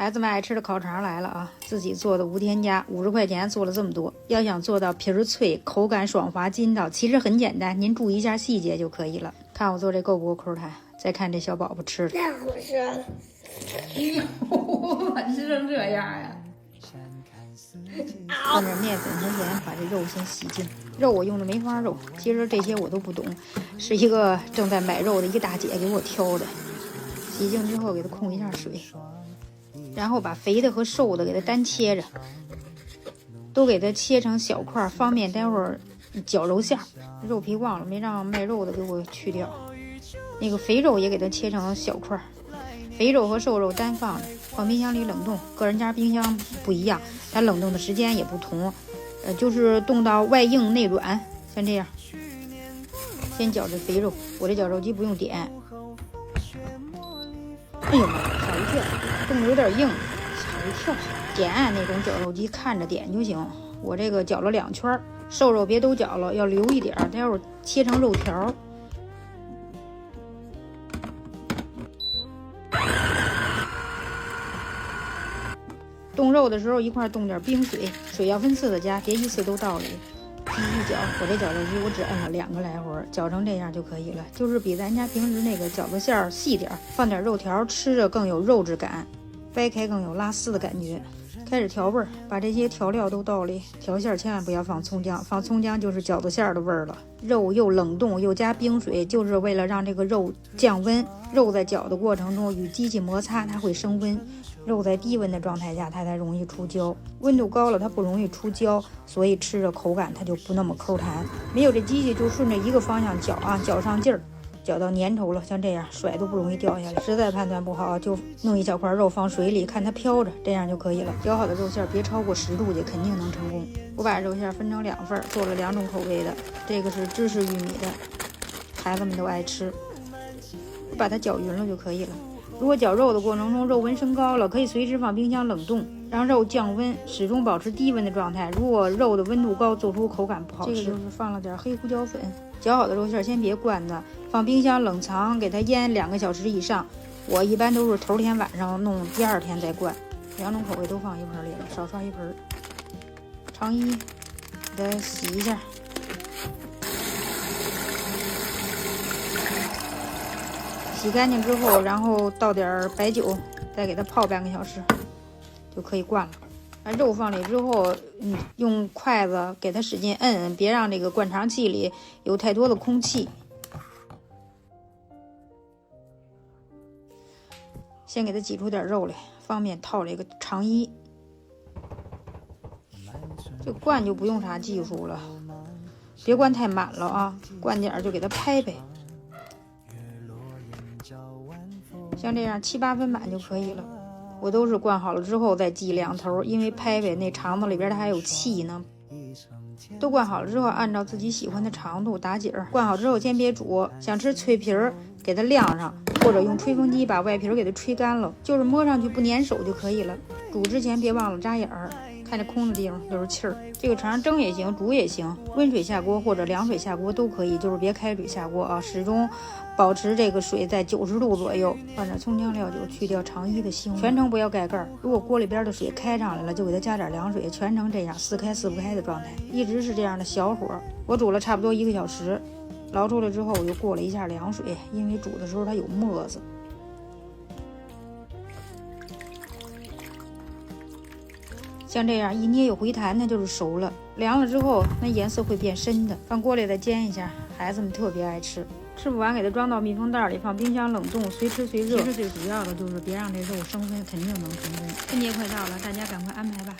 孩子们爱吃的烤肠来了啊！自己做的无添加，50块钱做了这么多。要想做到皮儿脆、口感爽滑、筋道，其实很简单，您注意一下细节就可以了。看我做这够不够口弹？再看这小宝宝吃的，太好吃了！吃成这样呀！放点面粉和盐，把这肉先洗净。肉我用的梅花肉，其实这些我都不懂，是一个正在买肉的一个大姐给我挑的。洗净之后给它控一下水。然后把肥的和瘦的给它单切着，都给它切成小块，方便待会儿绞肉馅儿。肉皮忘了没让卖肉的给我去掉，那个肥肉也给它切成小块。肥肉和瘦肉单放着，放冰箱里冷冻。个人家冰箱不一样，它冷冻的时间也不同，就是冻到外硬内软，像这样。先绞这肥肉，我这绞肉机不用点。哎呦妈，吓一跳！冻得有点硬，吓一跳。点那种绞肉机看着点就行。我这个绞了2圈，瘦肉别都绞了，要留一点，待会儿切成肉条。冻肉的时候一块冻点冰水，水要分次的加，别一次都倒里。继续搅，我这绞肉机我只按了2个来回，搅成这样就可以了。就是比咱家平时那个饺子馅儿细点，放点肉条，吃着更有肉质感，掰开更有拉丝的感觉。开始调味儿，把这些调料都倒里。调馅儿千万不要放葱姜，放葱姜就是饺子馅儿的味儿了。肉又冷冻又加冰水，就是为了让这个肉降温。肉在搅的过程中与机器摩擦，它会升温。肉在低温的状态下，它才容易出胶。温度高了，它不容易出胶，所以吃着口感它就不那么抠弹。没有这机器，就顺着一个方向搅啊，搅上劲儿，搅到粘稠了，像这样甩都不容易掉下来。实在判断不好，就弄一小块肉放水里，看它飘着，这样就可以了。搅好的肉馅别超过10度就肯定能成功。我把肉馅分成2份，做了2种口味的，这个是芝士玉米的，孩子们都爱吃。我把它搅匀了就可以了。如果绞肉的过程中肉温升高了，可以随时放冰箱冷冻，让肉降温，始终保持低温的状态。如果肉的温度高，做出口感不好吃。这个就是放了点黑胡椒粉。绞好的肉馅先别灌的，放冰箱冷藏，给它腌2个小时以上。我一般都是头天晚上弄，第2天再灌。2种口味都放一盆里了，少刷一盆。肠衣给它洗一下。洗干净之后，然后倒点白酒，再给它泡半个小时，就可以灌了。把肉放里之后，用筷子给它使劲摁，别让这个灌肠器里有太多的空气。先给它挤出点肉来，方便套这个肠衣。这灌就不用啥技术了，别灌太满了啊，灌点就给它拍拍。像这样7、8分满就可以了。我都是灌好了之后再系2头，因为拍拍那肠子里边它还有气呢。都灌好了之后，按照自己喜欢的长度打紧儿。灌好之后先别煮，想吃脆皮儿给它晾上，或者用吹风机把外皮给它吹干了，就是摸上去不粘手就可以了。煮之前别忘了扎眼儿，看这空的地方就是气儿。这个肠蒸也行，煮也行，温水下锅或者凉水下锅都可以，就是别开水下锅啊，始终保持这个水在90度左右。放点葱姜料酒，去掉肠衣的腥，全程不要盖盖儿。如果锅里边的水开上来了，就给它加点凉水，全程这样4开4不开的状态，一直是这样的小火。我煮了差不多1个小时，捞出来之后我又过了一下凉水，因为煮的时候它有沫子。像这样一捏有回弹，那就是熟了。凉了之后，那颜色会变深的。放锅里再煎一下，孩子们特别爱吃。吃不完给它装到密封袋里，放冰箱冷冻，随吃随热。其实最主要的就是别让这肉升温，肯定能成功。春节快到了，大家赶快安排吧。